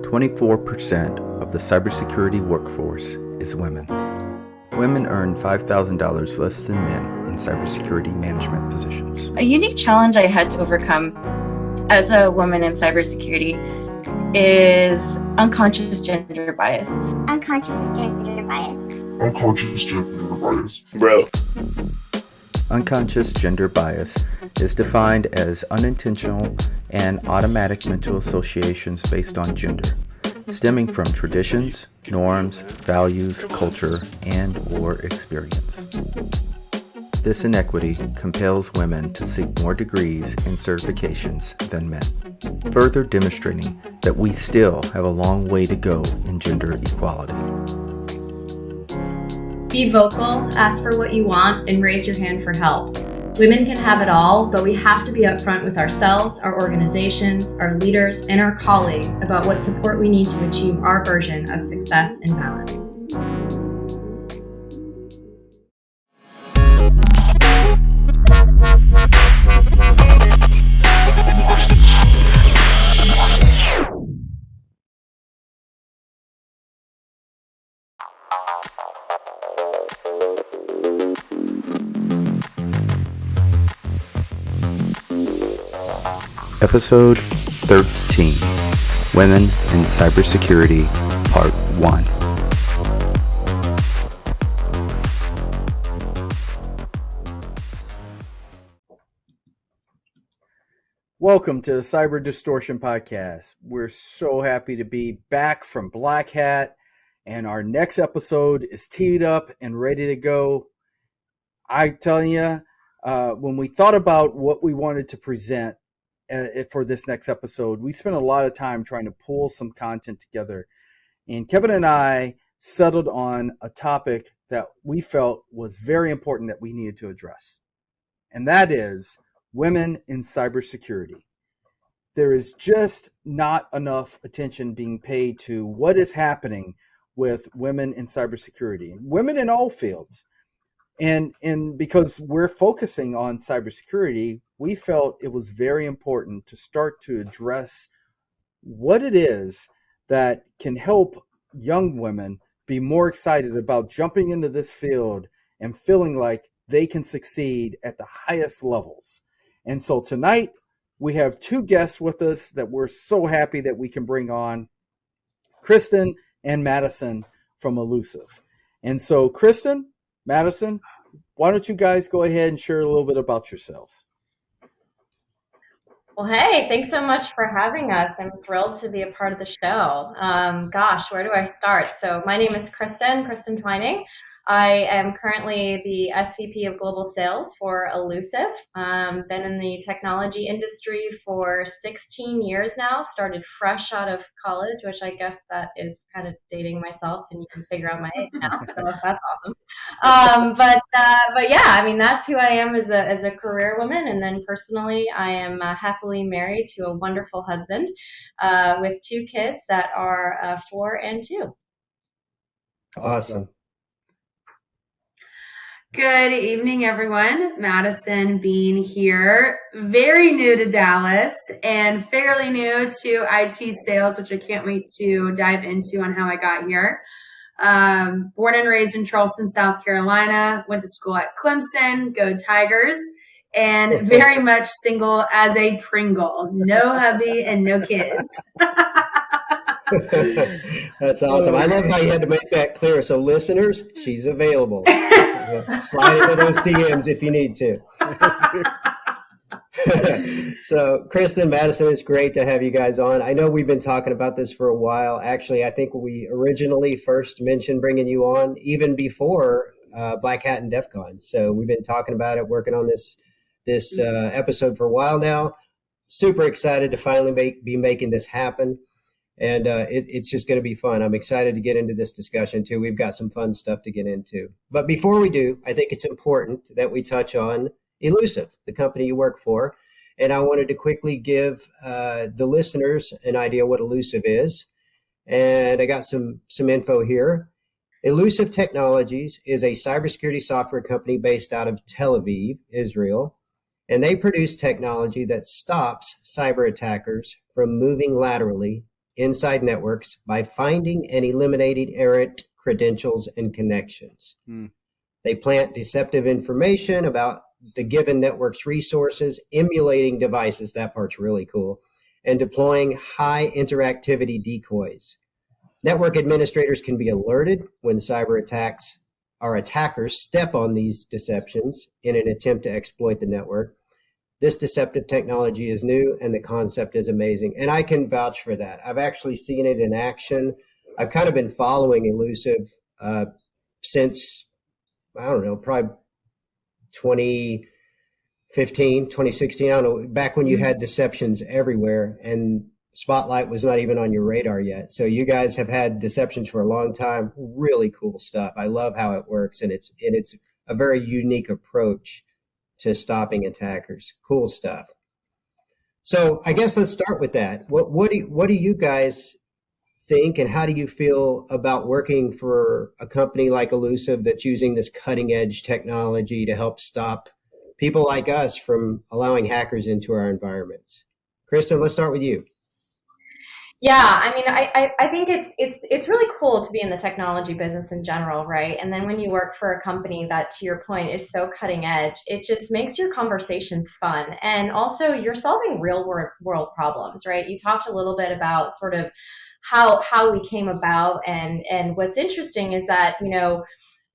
24% of the cybersecurity workforce is women. Women earn $5,000 less than men in cybersecurity management positions. A unique challenge I had to overcome as a woman in cybersecurity is unconscious gender bias. Unconscious gender bias. Unconscious gender bias. Bro. Unconscious gender bias is defined as unintentional and automatic mental associations based on gender, stemming from traditions, norms, values, culture, and/or experience. This inequity compels women to seek more degrees and certifications than men, further demonstrating that we still have a long way to go in gender equality. Be vocal, ask for what you want, and raise your hand for help. Women can have it all, but we have to be upfront with ourselves, our organizations, our leaders, and our colleagues about what support we need to achieve our version of success and balance. Episode 13, Women in Cybersecurity, Part 1. Welcome to the Cyber Distortion Podcast. We're so happy to be back from Black Hat, and our next episode is teed up and ready to go. I tell you, when we thought about what we wanted to present for this next episode, we spent a lot of time trying to pull some content together, and Kevin and I settled on a topic that we felt was very important that we needed to address, and that is women in cybersecurity. There is just not enough attention being paid to what is happening with women in cybersecurity, women in all fields. And because we're focusing on cybersecurity, we felt it was very important to start to address what it is that can help young women be more excited about jumping into this field and feeling like they can succeed at the highest levels. And so tonight, we have two guests with us that we're so happy that we can bring on, Kristen and Madison from Elusive. And so, Kristen, Madison, why don't you guys go ahead and share a little bit about yourselves? Well, hey, thanks so much for having us. I'm thrilled to be a part of the show. Gosh, where do I start? So my name is Kristen Twining. I am currently the SVP of Global Sales for Elusive. Been in the technology industry for 16 years now, started fresh out of college, which I guess that is kind of dating myself, and you can figure out my age now, so that's awesome. But yeah, I mean, that's who I am as a career woman, and then personally, I am happily married to a wonderful husband with two kids that are 4 and 2. Awesome. Good evening, everyone. Madison Beane here. Very new to Dallas and fairly new to IT sales, which I can't wait to dive into on how I got here. Born and raised in Charleston, South Carolina. Went to school at Clemson. Go Tigers. And very much single as a Pringle. No hubby and no kids. That's awesome. I love how you had to make that clear. So listeners, she's available. Slide into those DMs if you need to. So Kristen, Madison, it's great to have you guys on. I know we've been talking about this for a while. Actually, I think we originally first mentioned bringing you on even before Black Hat and DEF CON. So we've been talking about it, working on this episode for a while now. Super excited to finally be making this happen. And it's just going to be fun. I'm excited to get into this discussion, too. We've got some fun stuff to get into. But before we do, I think it's important that we touch on Elusive, the company you work for. And I wanted to quickly give the listeners an idea what Elusive is. And I got some info here. Illusive Technologies is a cybersecurity software company based out of Tel Aviv, Israel. And they produce technology that stops cyber attackers from moving laterally inside networks by finding and eliminating errant credentials and connections. They plant deceptive information about the given network's resources, emulating devices, that part's really cool, and deploying high interactivity decoys. Network administrators can be alerted when cyber attacks or attackers step on these deceptions in an attempt to exploit the network. This deceptive technology is new and the concept is amazing. And I can vouch for that. I've actually seen it in action. I've kind of been following Elusive since, I don't know, probably 2015, 2016. I don't know, back when you had deceptions everywhere and Spotlight was not even on your radar yet. So you guys have had deceptions for a long time. Really cool stuff. I love how it works, and it's a very unique approach to stopping attackers. Cool stuff. So I guess let's start with that. What do you guys think, and how do you feel about working for a company like Elusive that's using this cutting edge technology to help stop people like us from allowing hackers into our environments? Kristen, let's start with you. Yeah, I mean, I think it's really cool to be in the technology business in general, right? And then when you work for a company that, to your point, is so cutting edge, it just makes your conversations fun. And also you're solving real world problems, right? You talked a little bit about sort of how we came about, and what's interesting is that, you know,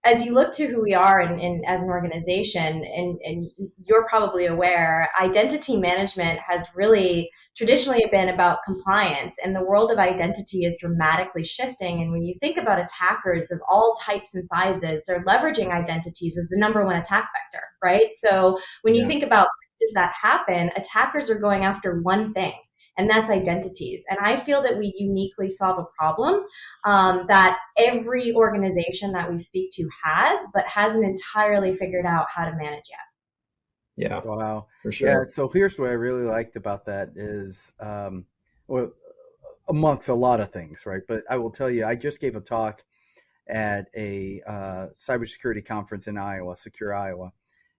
as you look to who we are in as an organization, and you're probably aware, identity management has really traditionally been about compliance, and the world of identity is dramatically shifting. And when you think about attackers of all types and sizes, they're leveraging identities as the number one attack vector, right? So when you think about, does that happen, attackers are going after one thing, and that's identities. And I feel that we uniquely solve a problem that every organization that we speak to has, but hasn't entirely figured out how to manage yet. Yeah. Wow. For sure. Yeah. So here's what I really liked about that is, well, amongst a lot of things, right? But I will tell you, I just gave a talk at a cybersecurity conference in Iowa, Secure Iowa.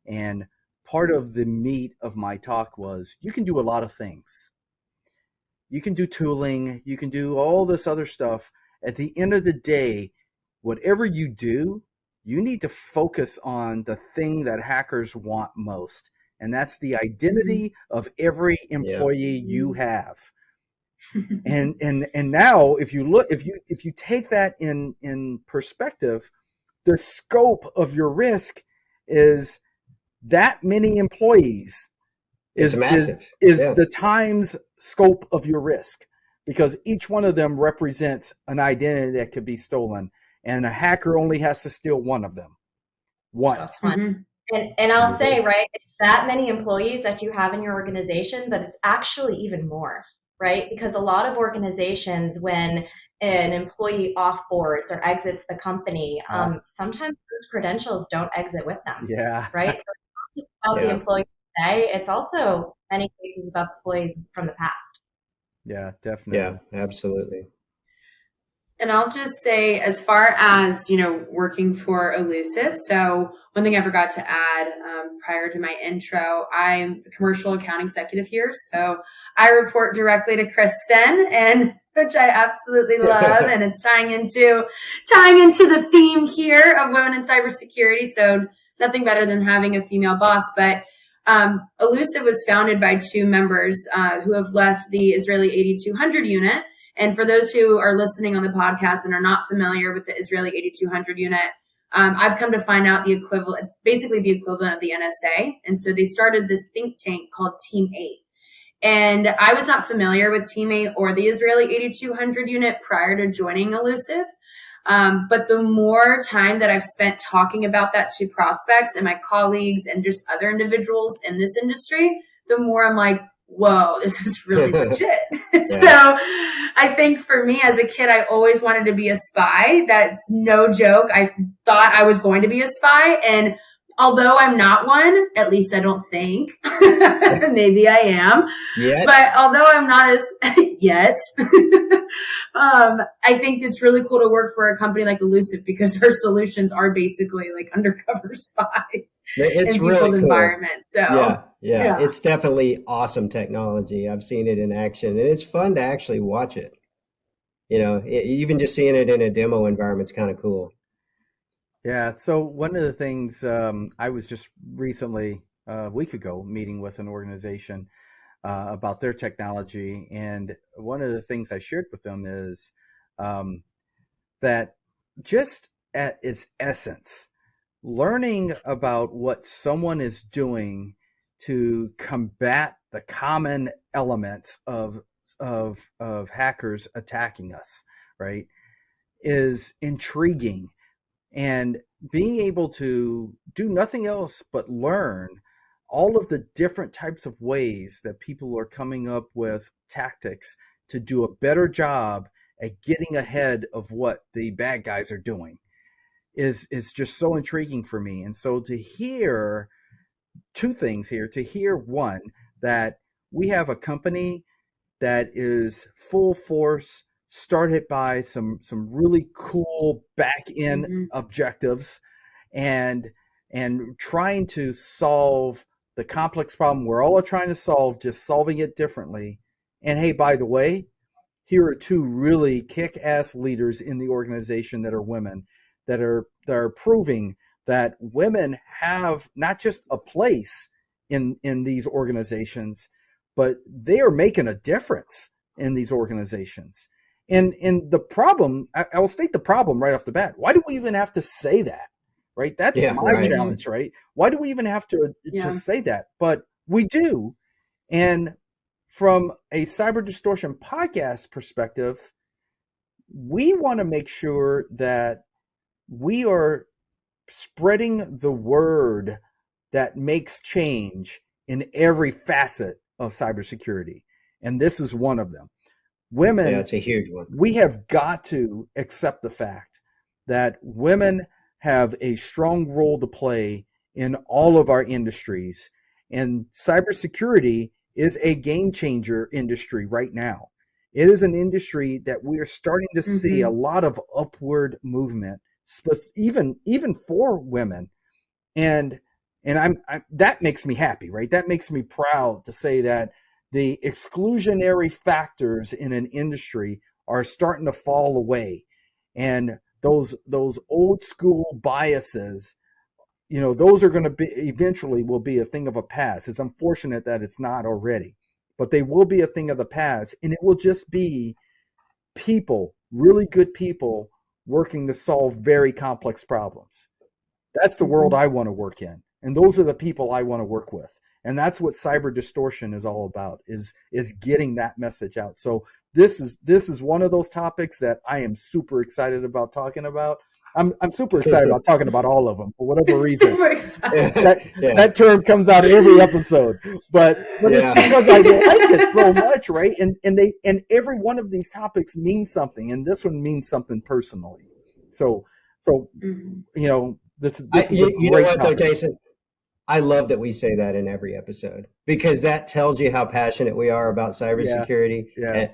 And part of the meat of my talk was you can do a lot of things. You can do tooling. You can do all this other stuff. At the end of the day, whatever you do, you need to focus on the thing that hackers want most, and that's the identity of every employee you have. And now, if you take that in perspective, the scope of your risk is that many employees is the times scope of your risk, because each one of them represents an identity that could be stolen. And a hacker only has to steal one of them once. And I'll say, right, it's that many employees that you have in your organization, but it's actually even more, right? Because a lot of organizations, when an employee offboards or exits the company, sometimes those credentials don't exit with them. Yeah. Right? So it's not about the employees today. It's also many cases about employees from the past. Yeah, definitely. Yeah, absolutely. And I'll just say, as far as, you know, working for Elusive, so one thing I forgot to add prior to my intro, I'm the commercial account executive here. So I report directly to Kristen, and which I absolutely love. And it's tying into the theme here of women in cybersecurity. So nothing better than having a female boss. But Elusive was founded by two members who have left the Israeli 8200 unit. And for those who are listening on the podcast and are not familiar with the Israeli 8200 unit, I've come to find out the equivalent. It's basically the equivalent of the NSA. And so they started this think tank called Team 8. And I was not familiar with Team 8 or the Israeli 8200 unit prior to joining Elusive. But the more time that I've spent talking about that to prospects and my colleagues and just other individuals in this industry, the more I'm like, whoa, this is really legit. So I think for me as a kid, I always wanted to be a spy. That's no joke. I thought I was going to be a spy. And although I'm not one, at least I don't think, maybe I am, but although I'm not as yet, I think it's really cool to work for a company like Elusive because our solutions are basically like undercover spies it's in really people's cool. environments. So yeah, it's definitely awesome technology. I've seen it in action, and it's fun to actually watch it. Even just seeing it in a demo environment is kind of cool. Yeah. So one of the things I was just recently, a week ago, meeting with an organization about their technology. And one of the things I shared with them is um, that just at its essence, learning about what someone is doing to combat the common elements of hackers attacking us, right, is intriguing. And being able to do nothing else but learn all of the different types of ways that people are coming up with tactics to do a better job at getting ahead of what the bad guys are doing is just so intriguing for me. And so to hear two things here, to hear one, that we have a company that is full force, started by some really cool back end Mm-hmm. objectives, and trying to solve the complex problem we're all trying to solve, just solving it differently. And hey, by the way, here are two really kick-ass leaders in the organization that are women, that are proving that women have not just a place in these organizations, but they are making a difference in these organizations. And the problem, I will state the problem right off the bat. Why do we even have to say that? Right? That's Yeah, my right. challenge, right? Why do we even have to say that? But we do. And from a Cyber Distortion podcast perspective, we want to make sure that we are spreading the word that makes change in every facet of cybersecurity. And this is one of them. Women, Yeah, it's a huge one. We have got to accept the fact that women have a strong role to play in all of our industries. And cybersecurity is a game changer industry right now. It is an industry that we are starting to see a lot of upward movement, even for women. And I'm that makes me happy, right? That makes me proud to say that the exclusionary factors in an industry are starting to fall away, and those old school biases, those are going to be eventually will be a thing of a past. It's unfortunate that it's not already, but they will be a thing of the past, and it will just be people, really good people, working to solve very complex problems. That's the world I want to work in. And those are the people I want to work with. And that's what Cyber Distortion is all about, is getting that message out. So this is one of those topics that I am super excited about talking about. I'm super excited about talking about all of them for whatever reason. That term comes out every episode, but it's because I like it so much, right? And every one of these topics means something, and this one means something personally. So this is a great topic. Though, Jason? I love that we say that in every episode, because that tells you how passionate we are about cybersecurity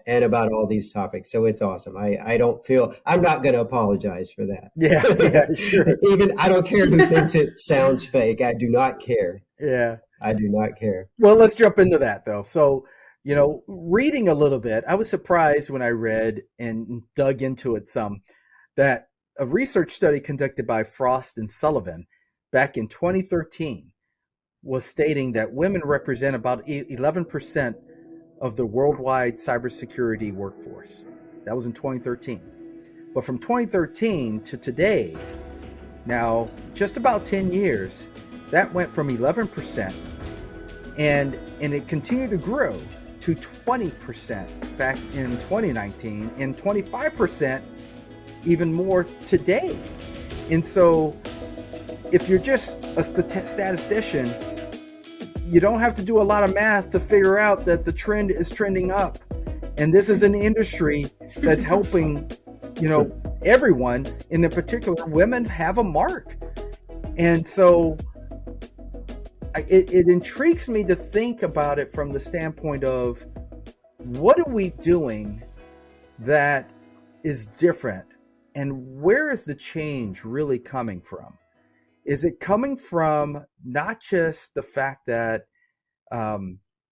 and about all these topics. So it's awesome. I'm not going to apologize for that. Yeah, sure. Even I don't care who thinks it sounds fake. I do not care. Yeah. I do not care. Well, let's jump into that though. So, reading a little bit, I was surprised when I read and dug into it some, that a research study conducted by Frost and Sullivan back in 2013 was stating that women represent about 11% of the worldwide cybersecurity workforce. That was in 2013. But from 2013 to today, now just about 10 years, that went from 11% and it continued to grow to 20% back in 2019 and 25% even more today. And so if you're just a statistician, you don't have to do a lot of math to figure out that the trend is trending up. And this is an industry that's helping, everyone, and in particular, women have a mark. And so it intrigues me to think about it from the standpoint of, what are we doing that is different? And where is the change really coming from? Is it coming from not just the fact that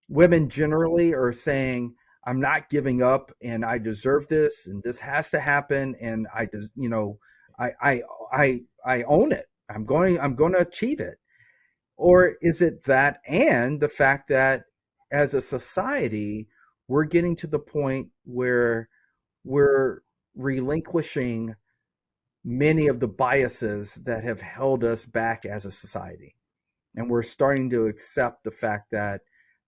women generally are saying, I'm not giving up, and I deserve this, and this has to happen, and I own it. I'm going to achieve it. Or is it that, and the fact that as a society, we're getting to the point where we're relinquishing many of the biases that have held us back as a society. And we're starting to accept the fact that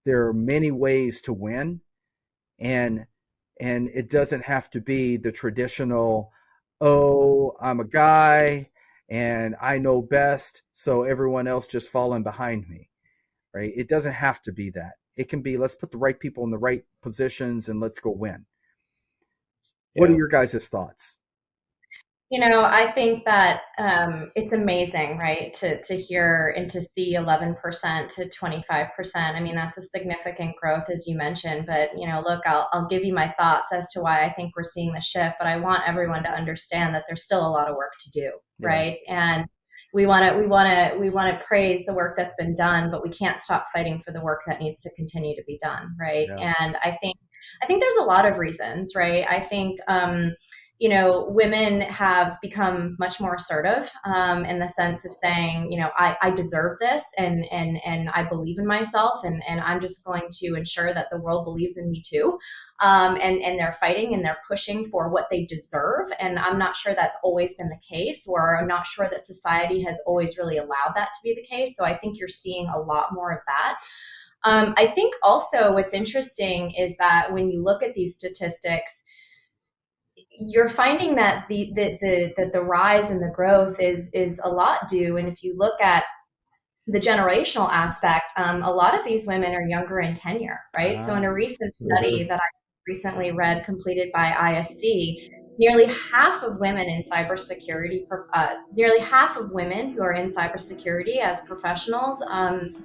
there are many ways to win, and it doesn't have to be the traditional, oh, I'm a guy and I know best, so everyone else just falling behind me, right? It doesn't have to be that. It can be, let's put the right people in the right positions and let's go win. What are your guys' thoughts? I think that it's amazing, right, to hear and to see 11% to 25%. I mean, that's a significant growth, as you mentioned. But, look, I'll give you my thoughts as to why I think we're seeing the shift. But I want everyone to understand that there's still a lot of work to do, right? And we want to praise the work that's been done, but we can't stop fighting for the work that needs to continue to be done, right? Yeah. And I think there's a lot of reasons, right? I think women have become much more assertive in the sense of saying, I deserve this, and I believe in myself, and I'm just going to ensure that the world believes in me too. And they're fighting and they're pushing for what they deserve. And I'm not sure that's always been the case, or I'm not sure that society has always really allowed that to be the case. So I think you're seeing a lot more of that. I think also what's interesting is that when you look at these statistics, you're finding that the rise and the growth is a lot due. And if you look at the generational aspect, a lot of these women are younger in tenure, right? So in a recent study that I recently read, completed by ISC, nearly half of women in cybersecurity, nearly half of women who are in cybersecurity as professionals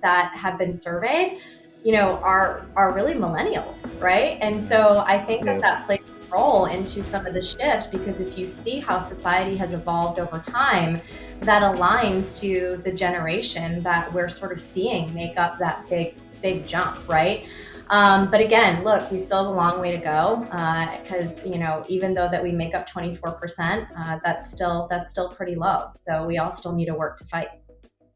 that have been surveyed, are really millennials, right? And so I think that plays a role into some of the shift, because if you see how society has evolved over time, that aligns to the generation that we're sort of seeing make up that big jump, right? But again, look, we still have a long way to go, because even though that we make up 24%, that's still pretty low. So we all still need to work to fight.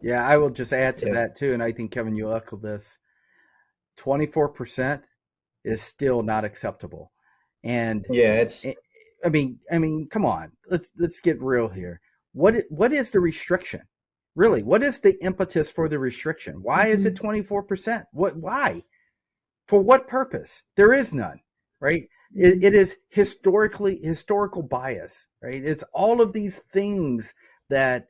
Yeah, I will just add to that too, and I think, Kevin, you echo this. 24% is still not acceptable. And I mean, come on, let's get real here. What is the restriction? Really, what is the impetus for the restriction? Why is it 24%? Why? For what purpose? There is none, right? It is historical bias, right? It's all of these things that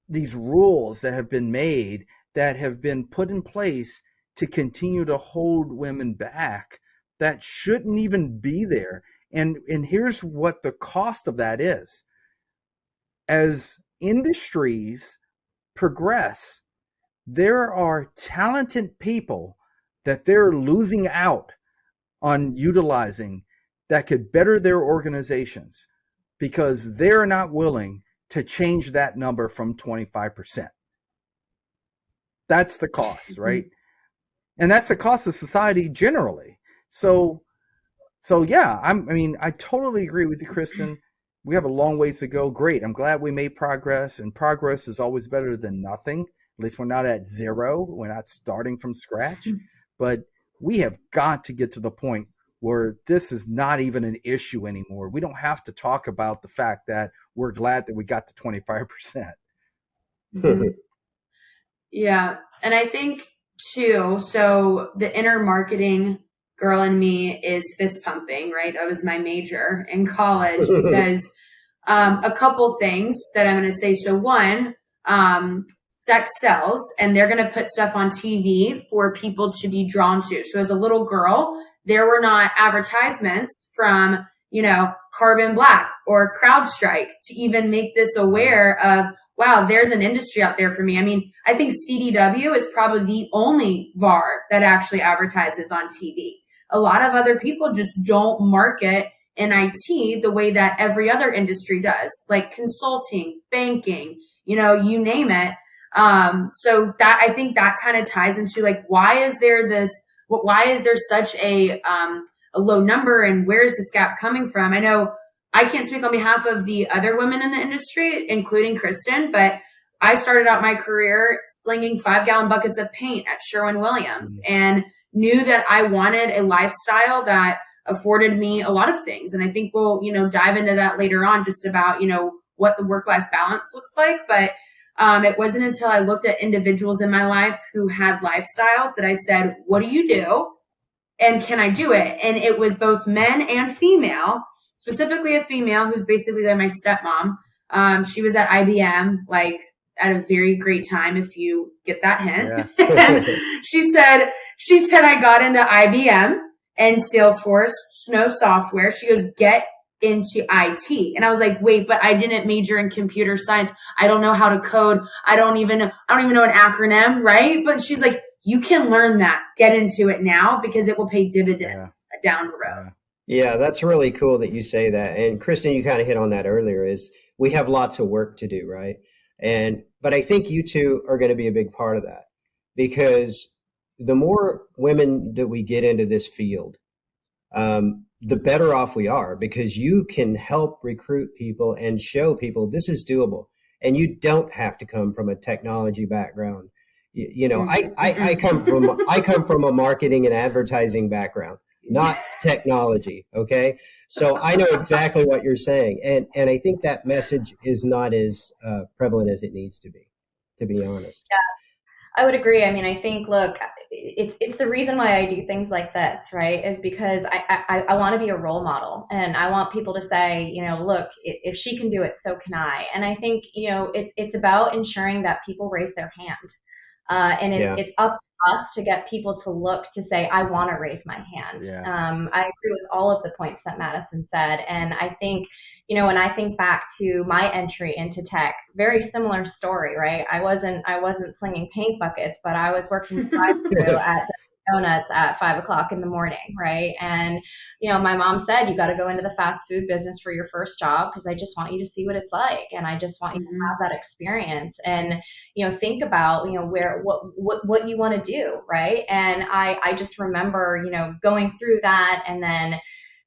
these rules that have been made, that have been put in place to continue to hold women back, that shouldn't even be there. And here's what the cost of that is. As industries progress, there are talented people that they're losing out on utilizing that could better their organizations, because they're not willing to change that number from 25%. That's the cost, right? And that's the cost of society generally. So yeah, I totally agree with you, Kristen. We have a long ways to go. Great. I'm glad we made progress, and progress is always better than nothing. At least we're not at zero. We're not starting from scratch. But we have got to get to the point where this is not even an issue anymore. We don't have to talk about the fact that we're glad that we got to 25%. Yeah. And I think too, so the inner marketing girl in me is fist pumping, right? That was my major in college, because a couple things that I'm going to say. So one, sex sells, and they're going to put stuff on TV for people to be drawn to. So as a little girl, there were not advertisements from, Carbon Black or CrowdStrike to even make this aware of, wow, there's an industry out there for me. I mean, I think CDW is probably the only VAR that actually advertises on TV. A lot of other people just don't market in IT the way that every other industry does, like consulting, banking, you name it. So that, I think that kind of ties into, like, why why is there such a low number, and where is this gap coming from? I know I can't speak on behalf of the other women in the industry, including Kristen, but I started out my career slinging 5-gallon buckets of paint at Sherwin-Williams and knew that I wanted a lifestyle that afforded me a lot of things. And I think we'll, dive into that later on, just about, what the work-life balance looks like. But it wasn't until I looked at individuals in my life who had lifestyles that I said, what do you do? And can I do it? And it was both men and female, specifically a female who's basically like my stepmom. She was at IBM, like at a very great time, if you get that hint. Yeah. she said, I got into IBM and Salesforce, Snow software. She goes, get into IT. And I was like, wait, but I didn't major in computer science. I don't know how to code. I don't even know an acronym, right? But she's like, you can learn that. Get into it now because it will pay dividends down the road. Yeah, that's really cool that you say that. And Kristen, you kind of hit on that earlier, is we have lots of work to do, right? But I think you two are going to be a big part of that, because the more women that we get into this field, the better off we are, because you can help recruit people and show people this is doable. And you don't have to come from a technology background. I come from a marketing and advertising background, not technology. Okay. So I know exactly what you're saying. And I think that message is not as prevalent as it needs to be honest. Yeah, I would agree. I mean, I think, look, it's the reason why I do things like this, right? Is because I want to be a role model, and I want people to say, look, if she can do it, so can I. And I think, it's about ensuring that people raise their hand. And it's up to us to get people to look to say, I want to raise my hand. Yeah. I agree with all of the points that Madison said. And I think, when I think back to my entry into tech, very similar story, right? I wasn't slinging paint buckets, but I was working drive-through at donuts at 5:00 in the morning, right? And my mom said, you got to go into the fast food business for your first job, because I just want you to see what it's like, and I just want you to have that experience, and think about what you want to do, right? And I just remember going through that, and then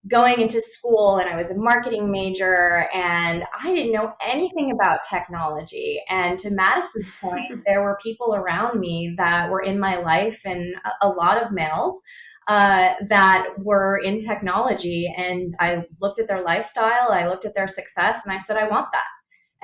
going into school, and I was a marketing major, and I didn't know anything about technology. And to Madison's point, there were people around me that were in my life, and a lot of males that were in technology. And I looked at their lifestyle, I looked at their success, and I said, I want that.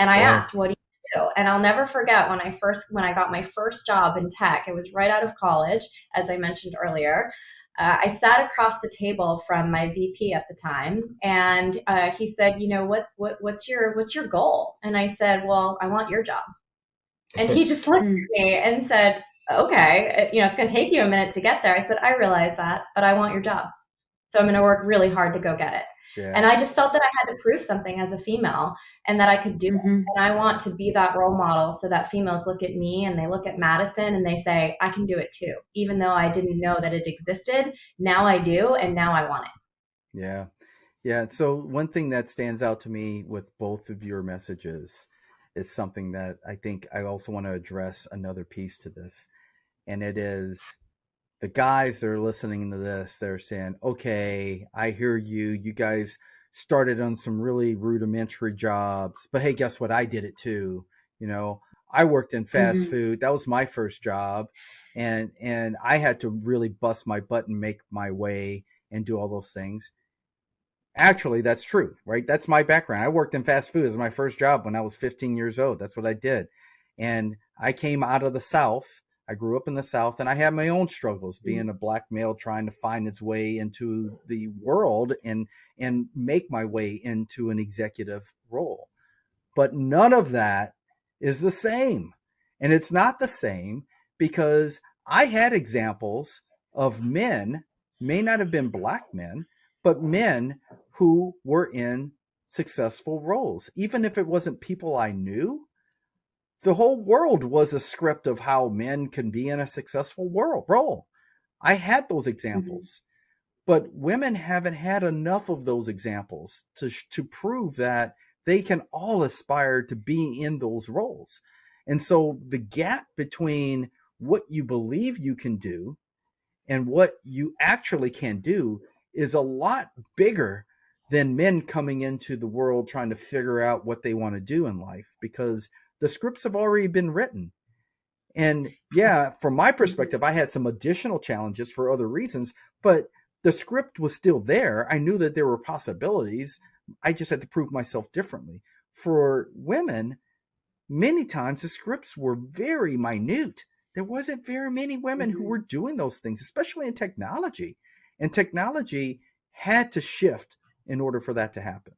And I asked, what do you do? And I'll never forget when I got my first job in tech. It was right out of college, as I mentioned earlier. I sat across the table from my VP at the time, and he said, what's your goal? And I said, well, I want your job. And he just looked at me and said, okay, it's going to take you a minute to get there. I said, I realize that, but I want your job. So I'm going to work really hard to go get it. Yeah. And I just felt that I had to prove something as a female, and that I could do it. And I want to be that role model, so that females look at me and they look at Madison and they say, I can do it too. Even though I didn't know that it existed, now I do, and now I want it. Yeah. Yeah. So one thing that stands out to me with both of your messages is something that I think I also want to address another piece to this. And it is, the guys that are listening to this, they're saying, okay, I hear you. You guys started on some really rudimentary jobs, but hey, guess what? I did it too. I worked in fast food. That was my first job. And I had to really bust my butt and make my way and do all those things. Actually, that's true, right? That's my background. I worked in fast food as my first job when I was 15 years old. That's what I did. And I came out of the South. I grew up in the South, and I had my own struggles being a black male trying to find its way into the world and make my way into an executive role. But none of that is the same. And it's not the same because I had examples of men, may not have been black men, but men who were in successful roles. Even if it wasn't people I knew, the whole world was a script of how men can be in a successful role. I had those examples, but women haven't had enough of those examples to prove that they can all aspire to be in those roles. And so the gap between what you believe you can do and what you actually can do is a lot bigger than men coming into the world trying to figure out what they want to do in life, because the scripts have already been written. And yeah, from my perspective, I had some additional challenges for other reasons, but the script was still there. I knew that there were possibilities. I just had to prove myself differently. For women, many times the scripts were very minute. There wasn't very many women who were doing those things, especially in technology. And technology had to shift in order for that to happen.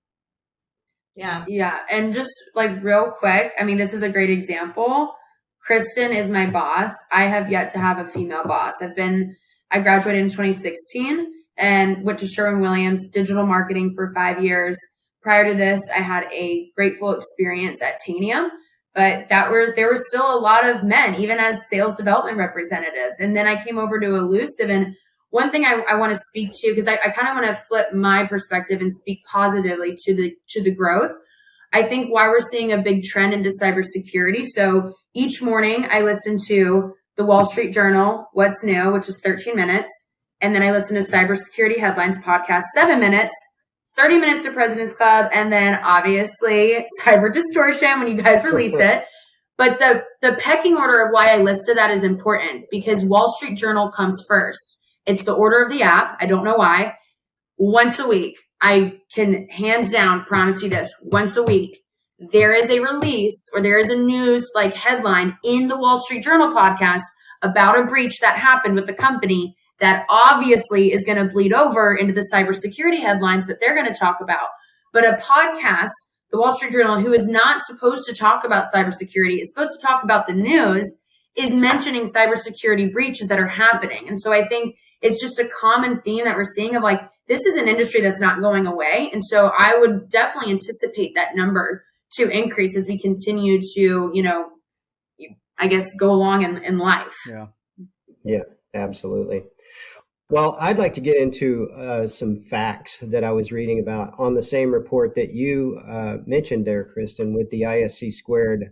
Yeah. Yeah. And just like real quick, I mean, this is a great example. Kristen is my boss. I have yet to have a female boss. I graduated in 2016 and went to Sherwin-Williams digital marketing for 5 years. Prior to this, I had a grateful experience at Tanium, but there were still a lot of men, even as sales development representatives. And then I came over to Elusive, and one thing I want to speak to, because I kind of want to flip my perspective and speak positively to the growth. I think why we're seeing a big trend into cybersecurity. So each morning I listen to the Wall Street Journal, What's New, which is 13 minutes. And then I listen to Cybersecurity Headlines podcast, 7 minutes, 30 minutes to President's Club, and then obviously Cyber Distortion when you guys release it. But the pecking order of why I listed that is important, because Wall Street Journal comes first. It's the order of the app. I don't know why. Once a week, I can hands down promise you this, once a week, there is a release or there is a news like headline in the Wall Street Journal podcast about a breach that happened with the company that obviously is going to bleed over into the cybersecurity headlines that they're going to talk about. But a podcast, the Wall Street Journal, who is not supposed to talk about cybersecurity, is supposed to talk about the news, is mentioning cybersecurity breaches that are happening. And so I think it's just a common theme that we're seeing of like, this is an industry that's not going away. And so I would definitely anticipate that number to increase as we continue to, I guess, go along in life. Yeah, absolutely. Well, I'd like to get into some facts that I was reading about on the same report that you mentioned there, Kristen, with the ISC Squared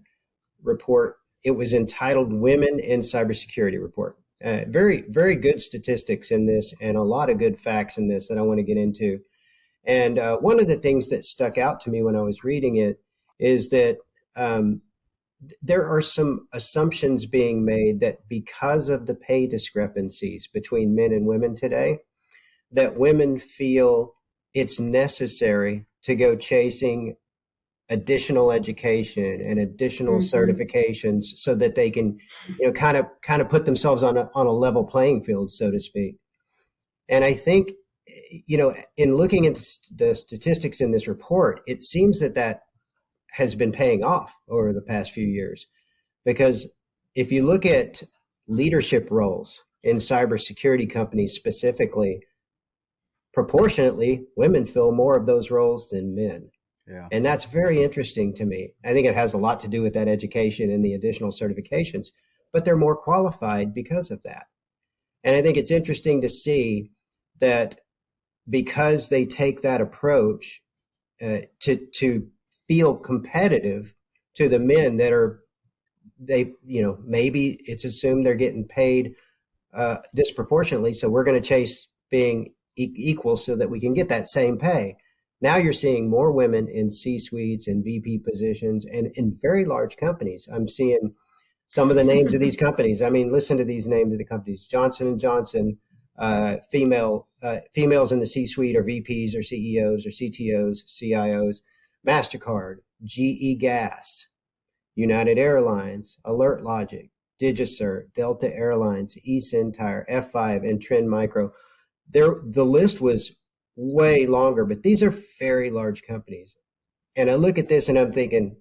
report. It was entitled Women in Cybersecurity Report. Very, very good statistics in this and a lot of good facts in this that I want to get into. And one of the things that stuck out to me when I was reading it is that there are some assumptions being made that because of the pay discrepancies between men and women today, that women feel it's necessary to go chasing additional education and additional certifications so that they can, kind of put themselves on a level playing field, so to speak. And I think, in looking at the statistics in this report, it seems that has been paying off over the past few years, because if you look at leadership roles in cybersecurity companies specifically, proportionately, women fill more of those roles than men. Yeah. And that's very interesting to me. I think it has a lot to do with that education and the additional certifications, but they're more qualified because of that. And I think it's interesting to see that because they take that approach to feel competitive to the men that maybe it's assumed they're getting paid disproportionately. So we're going to chase being equal so that we can get that same pay. Now you're seeing more women in C-suites and VP positions and in very large companies. I'm seeing some of the names of these companies. I mean, listen to these names of the companies. Johnson & Johnson, females in the C-suite or VPs or CEOs or CTOs, CIOs, MasterCard, GE Gas, United Airlines, Alert Logic, DigiCert, Delta Airlines, eCentire, F5, and Trend Micro. The list was way longer, but these are very large companies. And I look at this and I'm thinking,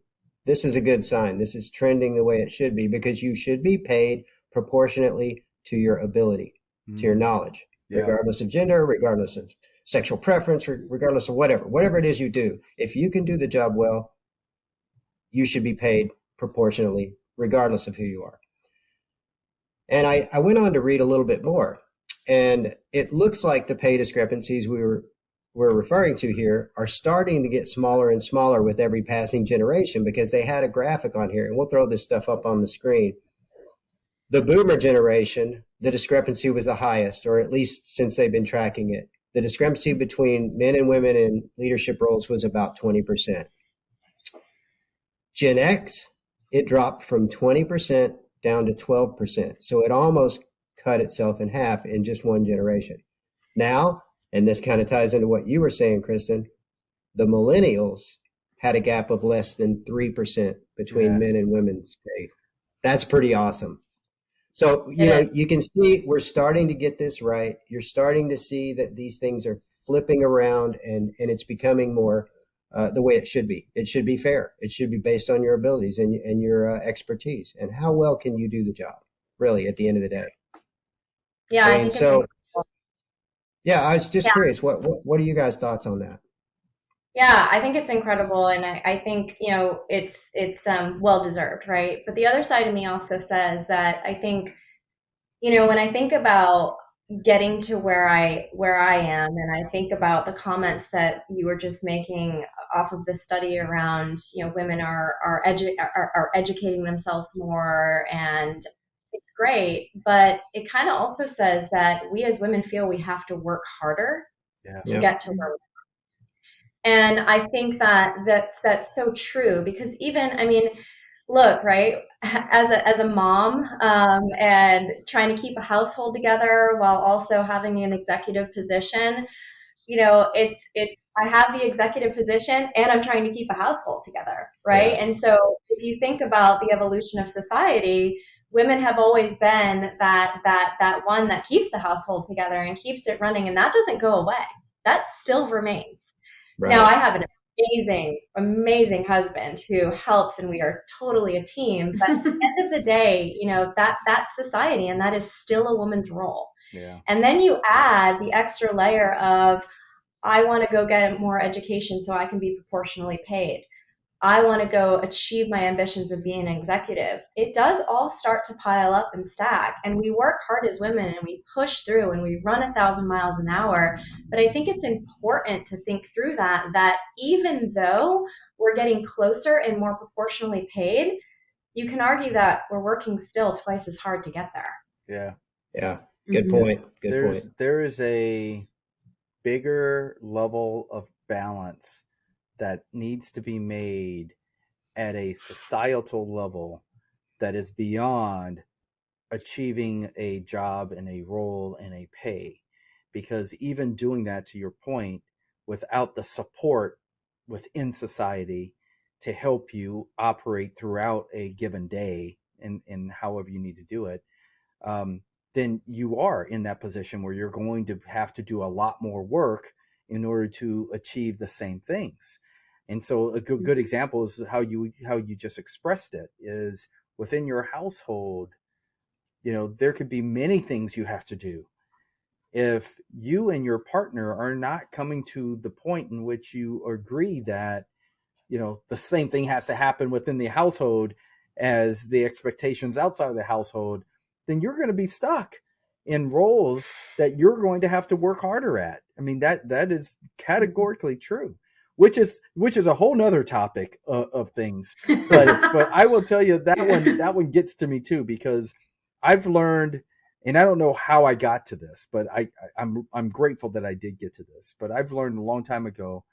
this is a good sign. This is trending the way it should be, because you should be paid proportionately to your ability, to your knowledge, regardless of gender, regardless of sexual preference, regardless of whatever it is you do. If you can do the job well, you should be paid proportionally, regardless of who you are. And I went on to read a little bit more. And it looks like the pay discrepancies we're referring to here are starting to get smaller and smaller with every passing generation, because they had a graphic on here, and we'll throw this stuff up on the screen. The boomer generation, the discrepancy was the highest, or at least since they've been tracking it. The discrepancy between men and women in leadership roles was about 20%. Gen X, it dropped from 20% down to 12%. So it almost cut itself in half in just one generation. Now, and this kind of ties into what you were saying, Kristen, the millennials had a gap of less than 3% between men and women's pay. That's pretty awesome. So, you can see we're starting to get this right. You're starting to see that these things are flipping around and it's becoming more the way it should be. It should be fair. It should be based on your abilities and your expertise and how well can you do the job, really, at the end of the day. Yeah, I think so. Yeah, I was just curious. What are you guys' thoughts on that? Yeah, I think it's incredible, and I think it's well deserved, right? But the other side of me also says that I think when I think about getting to where I am, and I think about the comments that you were just making off of the study around women are educating themselves more, and it's great, but it kind of also says that we as women feel we have to work harder to get to where we are. And I think that's so true because look, right, as a mom and trying to keep a household together while also having an executive position, I have the executive position and I'm trying to keep a household together, right? Yeah. And so if you think about the evolution of society, women have always been that one that keeps the household together and keeps it running, and that doesn't go away. That still remains. Right. Now, I have an amazing husband who helps, and we are totally a team. But at the end of the day, that's society, and that is still a woman's role. Yeah. And then you add the extra layer of, I want to go get more education so I can be proportionally paid. I want to go achieve my ambitions of being an executive. It does all start to pile up and stack, and we work hard as women and we push through and we run 1,000 miles an hour. But I think it's important to think through that even though we're getting closer and more proportionally paid, you can argue that we're working still twice as hard to get there. Yeah. Yeah. Good point. Good point. There is a bigger level of balance that needs to be made at a societal level that is beyond achieving a job and a role and a pay. Because even doing that, to your point, without the support within society to help you operate throughout a given day and however you need to do it, then you are in that position where you're going to have to do a lot more work in order to achieve the same things. And so a good example is how you just expressed it is within your household, there could be many things you have to do. If you and your partner are not coming to the point in which you agree that, the same thing has to happen within the household as the expectations outside of the household, then you're going to be stuck in roles that you're going to have to work harder at. I mean, that is categorically true. Which is a whole nother topic of things, but I will tell you that one gets to me too, because I've learned, and I don't know how I got to this, but I'm grateful that I did get to this. But I've learned a long time ago,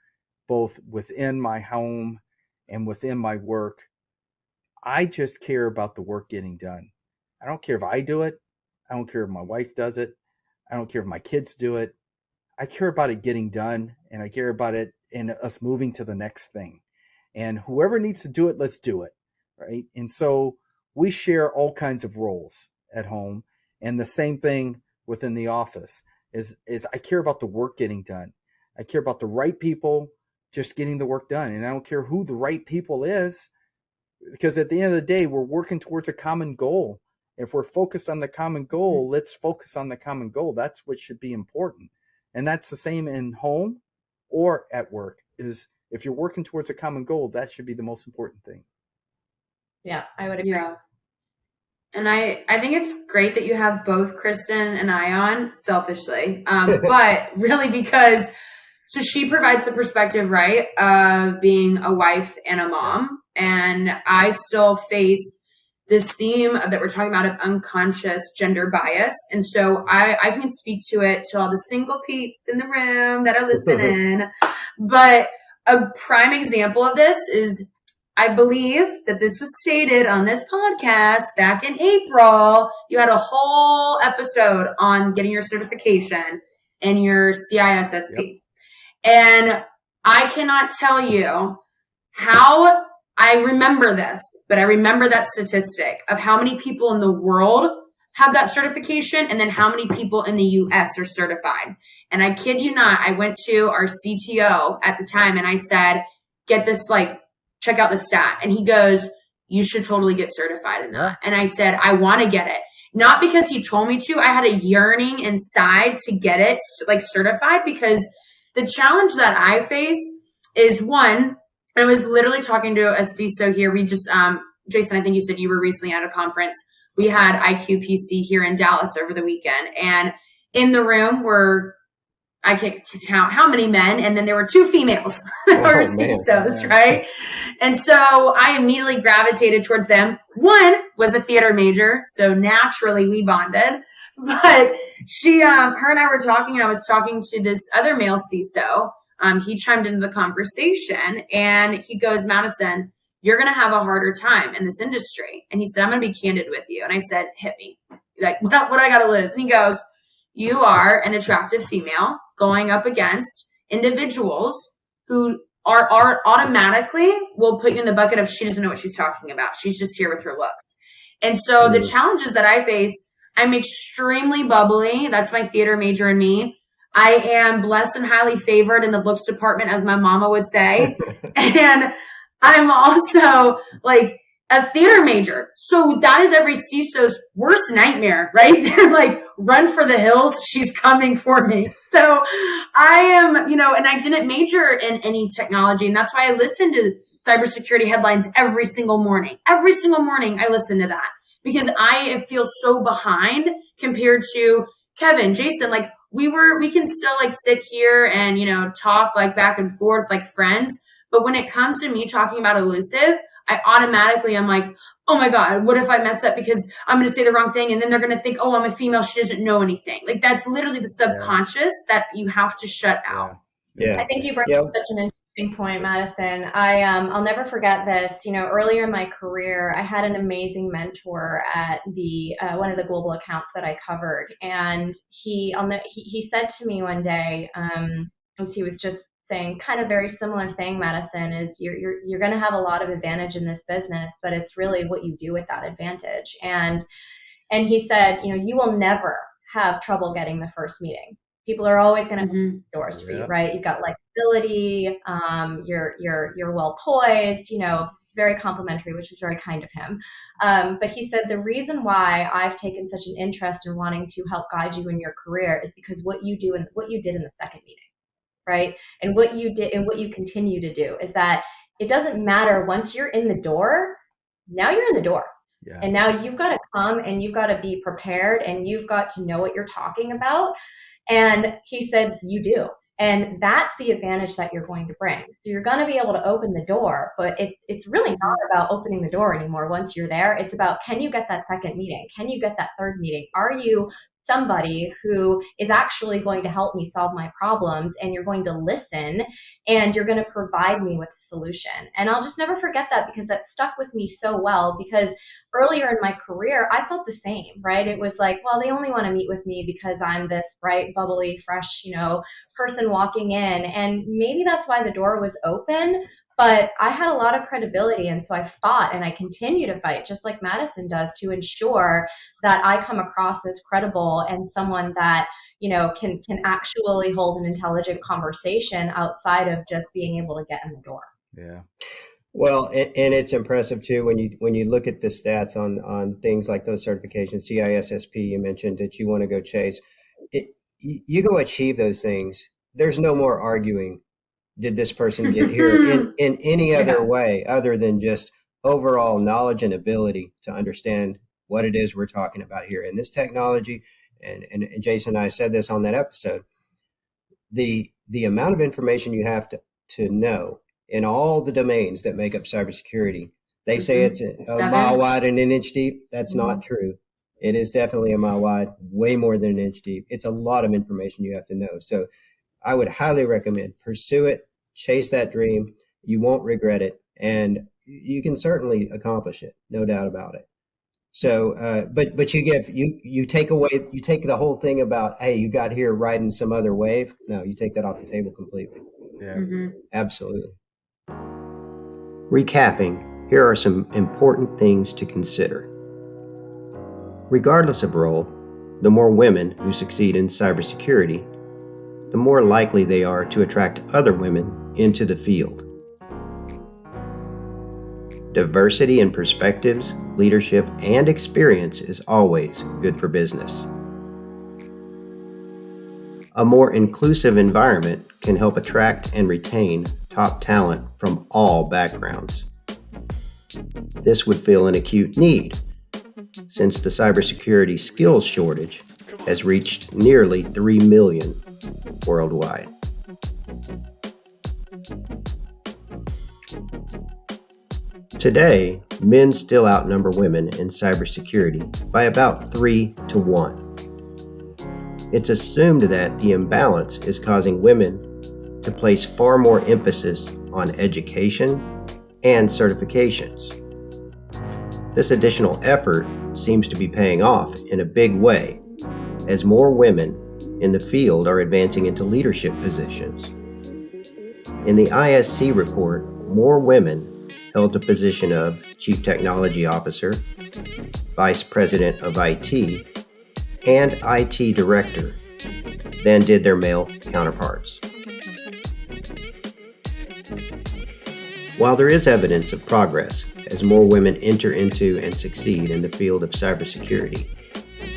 both within my home and within my work, I just care about the work getting done. I don't care if I do it. I don't care if my wife does it. I don't care if my kids do it. I care about it getting done, and I care about it in us moving to the next thing. And whoever needs to do it, let's do it, right? And so we share all kinds of roles at home, and the same thing within the office is I care about the work getting done. I care about the right people just getting the work done, and I don't care who the right people is, because at the end of the day, we're working towards a common goal. If we're focused on the common goal, let's focus on the common goal. That's what should be important. And that's the same in home or at work, is if you're working towards a common goal, that should be the most important thing. Yeah, I would agree. Yeah. And I think it's great that you have both Kristen and I on, selfishly, but really because, so she provides the perspective, right, of being a wife and a mom. And I still face this theme that we're talking about of unconscious gender bias. And so I can speak to it to all the single peeps in the room that are listening. But a prime example of this is, I believe that this was stated on this podcast back in April. You had a whole episode on getting your certification and your CISSP. Yep. And I cannot tell you how I remember this, but I remember that statistic of how many people in the world have that certification and then how many people in the US are certified. And I kid you not, I went to our CTO at the time and I said, get this, like, check out the stat. And he goes, you should totally get certified in that. And I said, I want to get it. Not because he told me to. I had a yearning inside to get it, like, certified, because the challenge that I face is, one, I was literally talking to a CISO here. We just, Jason, I think you said you were recently at a conference. We had IQPC here in Dallas over the weekend. And in the room were, I can't count how many men, and then there were 2 females that were CISOs, right? And so I immediately gravitated towards them. One was a theater major, so naturally we bonded. But she, her and I were talking, and I was talking to this other male CISO. He chimed into the conversation, and he goes, Madison, you're going to have a harder time in this industry. And he said, I'm going to be candid with you. And I said, hit me. Like, what I got to lose? And he goes, you are an attractive female going up against individuals who are automatically will put you in the bucket of she doesn't know what she's talking about. She's just here with her looks. And so the challenges that I face, I'm extremely bubbly. That's my theater major in me. I am blessed and highly favored in the looks department, as my mama would say. And I'm also, like, a theater major. So that is every CISO's worst nightmare, right? They're like, run for the hills. She's coming for me. So I am, and I didn't major in any technology. And that's why I listen to cybersecurity headlines every single morning. Every single morning I listen to that because I feel so behind compared to Kevin, Jason. Like, we can still, like, sit here and, talk, like, back and forth like friends. But when it comes to me talking about Elusive, I automatically am like, oh my God, what if I mess up because I'm going to say the wrong thing? And then they're going to think, oh, I'm a female. She doesn't know anything. Like, that's literally the subconscious that you have to shut out. I think you bring up such an interesting point, Madison. I'll never forget this. Earlier in my career, I had an amazing mentor at the one of the global accounts that I covered. And he said to me one day, as he was just saying kind of very similar thing, Madison, is you're going to have a lot of advantage in this business, but it's really what you do with that advantage. And he said, you will never have trouble getting the first meeting. People are always going to open doors for you, right? You've got likability, you're well poised, it's very complimentary, which was very kind of him. But he said the reason why I've taken such an interest in wanting to help guide you in your career is because what you do and what you did in the second meeting. Right? And what you did and what you continue to do is that it doesn't matter once you're in the door, now you're in the door. Yeah. And now you've got to come and you've got to be prepared and you've got to know what you're talking about. And he said, you do. And that's the advantage that you're going to bring. So you're going to be able to open the door, but it's really not about opening the door anymore once you're there. It's about, can you get that second meeting? Can you get that third meeting? Are you somebody who is actually going to help me solve my problems, and you're going to listen and you're going to provide me with a solution? And I'll just never forget that because that stuck with me so well, because earlier in my career, I felt the same, right? It was like, well, they only want to meet with me because I'm this bright, bubbly, fresh, person walking in. And maybe that's why the door was open. But I had a lot of credibility, and so I fought and I continue to fight, just like Madison does, to ensure that I come across as credible and someone that, can actually hold an intelligent conversation outside of just being able to get in the door. Yeah. Well, and it's impressive too when you look at the stats on things like those certifications, CISSP, you mentioned that you want to go chase. You go achieve those things. There's no more arguing. Did this person get here in any other way other than just overall knowledge and ability to understand what it is we're talking about here in this technology? And Jason and I said this on that episode. The amount of information you have to know in all the domains that make up cybersecurity, They say it's a 7. mile wide and an inch deep. That's not true. It is definitely a mile wide, way more than an inch deep. It's a lot of information you have to know. So I would highly recommend pursue it, chase that dream. You won't regret it, and you can certainly accomplish it, no doubt about it. So, but you take the whole thing about, hey, you got here riding some other wave. No, you take that off the table completely. Yeah. Absolutely. Recapping, here are some important things to consider. Regardless of role, the more women who succeed in cybersecurity, the more likely they are to attract other women into the field. Diversity in perspectives, leadership, and experience is always good for business. A more inclusive environment can help attract and retain top talent from all backgrounds. This would fill an acute need, since the cybersecurity skills shortage has reached nearly 3 million worldwide. Today, men still outnumber women in cybersecurity by about 3 to 1. It's assumed that the imbalance is causing women to place far more emphasis on education and certifications. This additional effort seems to be paying off in a big way, as more women in the field are advancing into leadership positions. In the ISC report, more women held the position of Chief Technology Officer, Vice President of IT, and IT Director than did their male counterparts. While there is evidence of progress as more women enter into and succeed in the field of cybersecurity,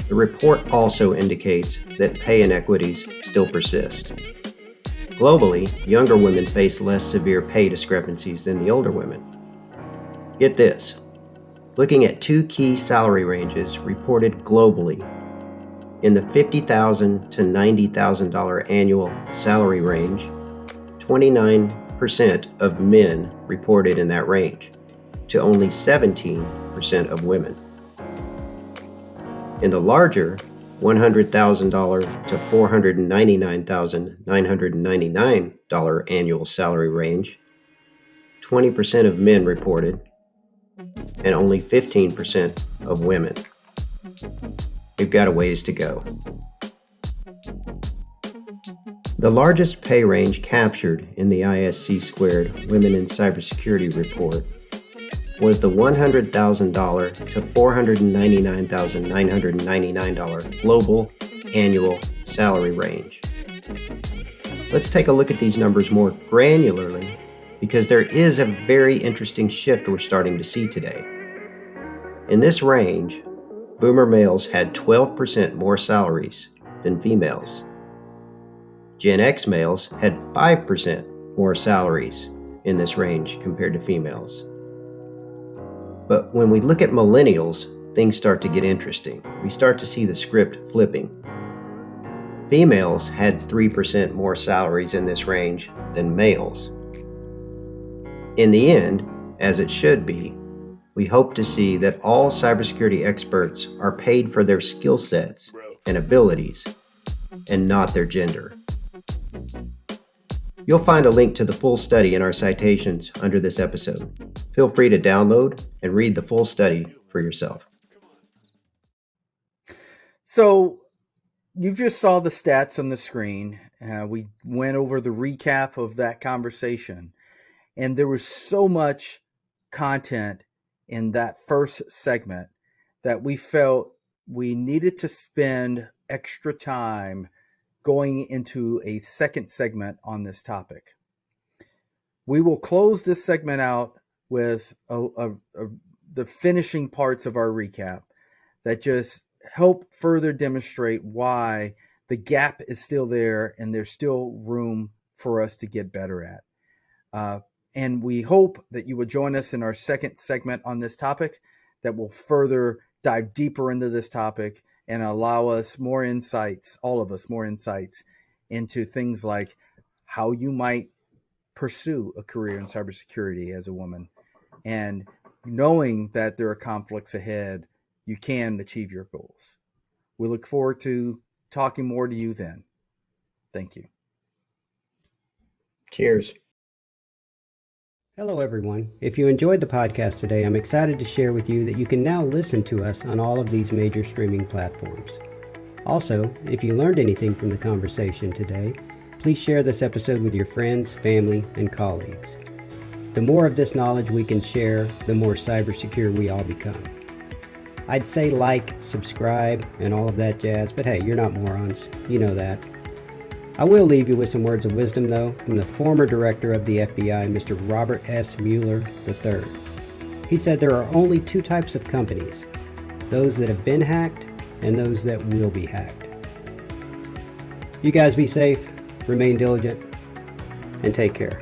the report also indicates that pay inequities still persist. Globally, younger women face less severe pay discrepancies than the older women. Get this, looking at 2 key salary ranges reported globally, in the $50,000 to $90,000 annual salary range, 29% of men reported in that range, to only 17% of women. In the larger $100,000 to $499,999 annual salary range, 20% of men reported, and only 15% of women. We've got a ways to go. The largest pay range captured in the ISC Squared Women in Cybersecurity report was the $100,000 to $499,999 global annual salary range. Let's take a look at these numbers more granularly, because there is a very interesting shift we're starting to see today. In this range, boomer males had 12% more salaries than females. Gen X males had 5% more salaries in this range compared to females. But when we look at millennials, things start to get interesting. We start to see the script flipping. Females had 3% more salaries in this range than males. In the end, as it should be, we hope to see that all cybersecurity experts are paid for their skill sets and abilities, and not their gender. You'll find a link to the full study in our citations under this episode. Feel free to download and read the full study for yourself. So you just saw the stats on the screen. We went over the recap of that conversation, and there was so much content in that first segment that we felt we needed to spend extra time going into a second segment on this topic. We will close this segment out with the finishing parts of our recap that just help further demonstrate why the gap is still there and there's still room for us to get better at. And we hope that you will join us in our second segment on this topic that will further dive deeper into this topic and allow us more insights, all of us more insights into things like how you might pursue a career in cybersecurity as a woman, and knowing that there are conflicts ahead, you can achieve your goals. We look forward to talking more to you then. Thank you. Cheers. Hello, everyone. If you enjoyed the podcast today, I'm excited to share with you that you can now listen to us on all of these major streaming platforms. Also, if you learned anything from the conversation today, please share this episode with your friends, family, and colleagues. The more of this knowledge we can share, the more cyber secure we all become. I'd say like, subscribe, and all of that jazz, but hey, you're not morons. You know that. I will leave you with some words of wisdom, though, from the former director of the FBI, Mr. Robert S. Mueller III. He said there are only two types of companies, those that have been hacked and those that will be hacked. You guys be safe, remain diligent, and take care.